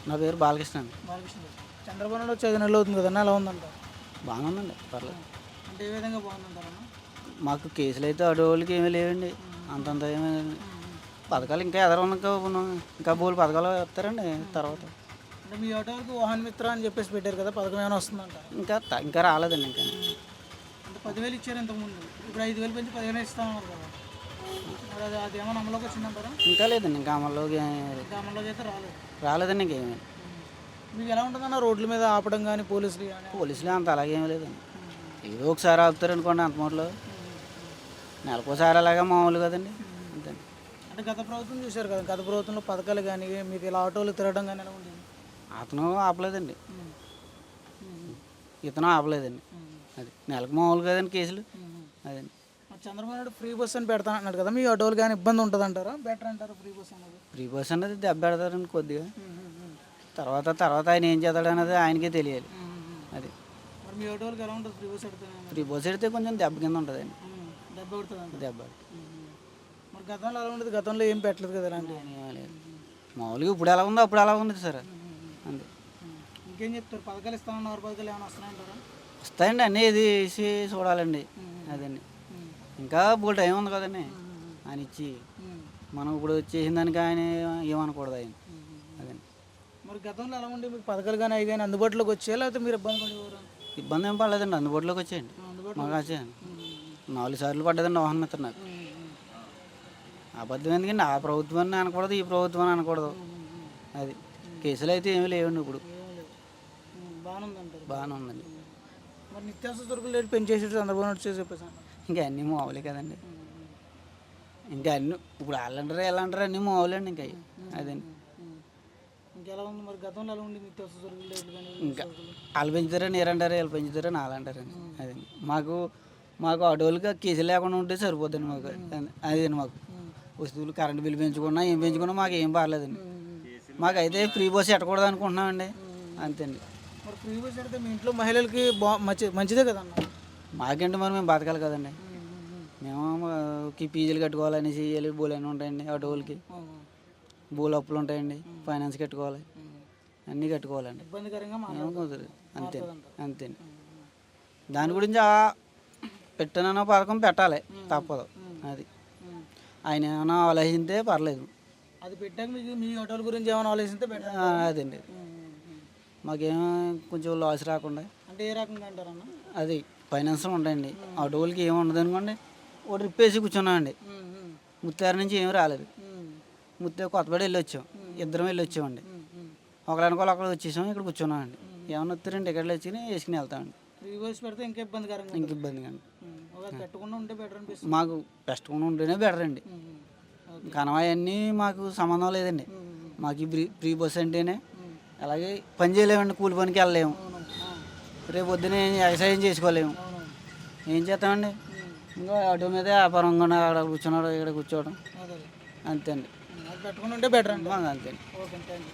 నా పేరు బాలకృష్ణ అండి. బాలకృష్ణ గారు. చంద్రబాబు నాయుడు వచ్చి 5 నెలలు అవుతుంది కదన్నా, ఎలా ఉందంట? బాగానే ఉందండి, పర్లేదు. అంటే ఏ విధంగా బాగుందంటారన్నా? మాకు కేసులు అయితే అడవులకి ఏమీ లేవండి, అంతంత ఏమీ లేదండి. పథకాలు ఇంకా ఇంకా బోలు పథకాలు వస్తారండి తర్వాత. అంటే మీ ఆటోకి వాహన్ మిత్ర అని చెప్పేసి పెట్టారు కదా, పథకం ఏమైనా వస్తుందంట? ఇంకా రాలేదండి ఇంకా. అంటే 10,000 ఇచ్చారు ఇంతకుముందు, ఇప్పుడు 5,000 పెంచి 15,000 ఇస్తామన్నారు కదా, మరి అది ఏమైనా అమలులోకి వచ్చిందంటారా? ఇంకా లేదండి, ఇంకా అమల్లోకి ఇంకా అమల్లోకి అయితే రాలేదండి ఇంకేమీ. మీకు ఎలా ఉంటుందన్న రోడ్ల మీద ఆపడం కానీ, పోలీసులు కానీ? పోలీసులు అంత అలాగేమీ లేదండి, ఏదో ఒకసారి ఆపుతారు అనుకోండి అంత మూటలో, నెలకోసారి అలాగే మామూలు కదండి అంతే. అంటే గత ప్రభుత్వం చూశారు కదా, గత ప్రభుత్వంలో పథకాలు కానీ మీకు ఇలా ఆటోలు తిరగడం కానీ ఎలా ఉండేది? అతను ఆపలేదండి, ఇతను ఆపలేదండి. అది నెలకు మామూలు కదండి కేసులు అదండి. చంద్రబాబు నాయుడు ఫ్రీ బస్ అని పెడతా అన్నాడు కదా, మీ ఆటోలు కానీ ఇబ్బంది ఉంటుంది అంటారా, బెటర్ అంటారా ఫ్రీ బస్ అనేది? ఫ్రీ బస్ అనేది దెబ్బ పెడతారండి కొద్దిగా, తర్వాత ఆయన ఏం చేస్తాడు అనేది ఆయనకే తెలియాలి. అది మరి మీ ఆటోలకు ఎలా ఉంటుంది ఫ్రీ బస్ పెడితే? ఫ్రీ బస్ పెడితే కొంచెం దెబ్బ కింద ఉంటుందండి, దెబ్బ కొడుతుంది దెబ్బ. మరి గతంలో ఎలా ఉండదు, గతంలో ఏం పెట్టలేదు కదా ఇలాంటివి? మామూలుగా ఇప్పుడు ఎలా ఉందో అప్పుడు అలా ఉంది సార్ అంతే. ఇంకేం చెప్తారు, పథకాలు ఇస్తామన్నారు, పథకాలు ఏమైనా వస్తున్నాయంటారా? వస్తాయండి, అన్నీ ఇది వేసి చూడాలండి అదండి. ఇంకా బోల్ టైం ఉంది కదండి ఆయన ఇచ్చి, మనం ఇప్పుడు చేసిన దానికి ఆయన ఏమనకూడదు ఆయన అదండి. మరి గతంలో ఎలా ఉండే మీకు పథకాలు కానీ అవి కానీ అందుబాటులోకి వచ్చాయా, లేకపోతే మీరు ఇబ్బంది పడేవారు? ఇబ్బంది ఏం పడలేదండి, అందుబాటులోకి వచ్చేయండి. మాకు వచ్చేయండి 4 సార్లు పడ్డదండి వాహన మిత్ర నాకు. అబద్ధం ఎందుకండి, ఆ ప్రభుత్వాన్ని అనకూడదు, ఈ ప్రభుత్వాన్ని అనకూడదు. అది కేసులు అయితే ఏమీ లేవండి ఇప్పుడు, బాగానే ఉందండి. మరి నిత్యావసర సరుకులు రేటు పెంచేసి చంద్రబాబు నాయుడు చేసి చెప్పేసి ఇంకా అన్నీ మామూలే కదండి, ఇంకా అన్నీ ఇప్పుడు వాళ్ళంటారు అన్నీ మామూలండి ఇంకా అదండి. ఇంకెలా ఉంది మరి, గతంలో ఎలా ఉంది నిత్యావసర సరుకులు రేట్లు కానీ? ఇంకా వాళ్ళు పెంచుతారని ఏరంటారు, వీళ్ళు పెంచుతారని వాళ్ళు అంటారండి అదండి. మాకు ఆటోలకి కేసులు లేకుండా ఉంటే సరిపోద్దండి మాకు, అదేండి. మాకు వస్తువులు కరెంటు బిల్లు పెంచుకున్నా ఏం పెంచుకున్నా మాకు ఏం పర్లేదండి. మాకైతే ఫ్రీ బస్ ఎట్టకూడదు అనుకుంటున్నామండి అంతే అండి. మరి ఫ్రీ బస్ పెడితే మీ ఇంట్లో మహిళలకి మంచిదే కదన్న? మాకేంటి మరి మేము బతకాలి కదండి, మేము పీజీలు కట్టుకోవాలని చెయ్యాలి, బోలు అన్నీ ఉంటాయండి, ఆటోలకి బోలు అప్పులు ఉంటాయండి, ఫైనాన్స్ కట్టుకోవాలి, అన్నీ కట్టుకోవాలండి. ఇబ్బందికరంగా కుదరదు అంతే అంతే. దాని గురించి పెట్టనన్న పథకం పెట్టాలి, తప్పదు. అది ఆయన ఏమైనా ఆలోచిస్తే పర్లేదు, అది పెట్టాక మీకు మీ ఆటోల గురించి ఏమైనా ఆలోచిస్తే అదండి. మాకేమో కొంచెం లాస్ రాకుండా. అంటే ఏ రకంగా అంటారన్న? అది ఫైనాన్స్ ఉంటాయండి, ఆటోలకి ఏమి ఉండదు అనుకోండి. ఒక ట్రిప్ వేసి కూర్చున్నామండి, ముత్తారు నుంచి ఏమి రాలేదు. కొత్తపేట వెళ్ళి వచ్చాం, ఇద్దరం వెళ్ళి వచ్చామండి. ఒకళ్ళనుకోవాలి అక్కడ వచ్చేసాం, ఇక్కడ కూర్చున్నామండి. ఏమన్నా వస్తారండి టికెట్లు వచ్చి వేసుకుని వెళ్తామండి. ఫ్రీ బస్ పెడితే ఇంకా ఇబ్బందికరంగా, ఇంక ఇబ్బందిగా అండి. పెట్టకుండా ఉంటే బెటర్ అనిపిస్తుంది. మాకు పెట్టకుండా ఉంటేనే బెటర్ అండి, కనవాయన్నీ మాకు సంబంధం లేదండి. మాకు ఈ ఫ్రీ బస్ అంటేనే, అలాగే పని చేయలేమండి, కూలి పనికి వెళ్ళలేము, రేపు పొద్దున ఎక్సర్సైజ్ చేసుకోలేము, ఏం చేస్తామండి. ఇంకా ఆటో మీద వ్యాపారంగా అక్కడ కూర్చున్నాడు, ఇక్కడ కూర్చోవడం అంతే అండి. పెట్టుకుని ఉంటే బెటర్ అండి, అంతే అండి. Okay, thank you.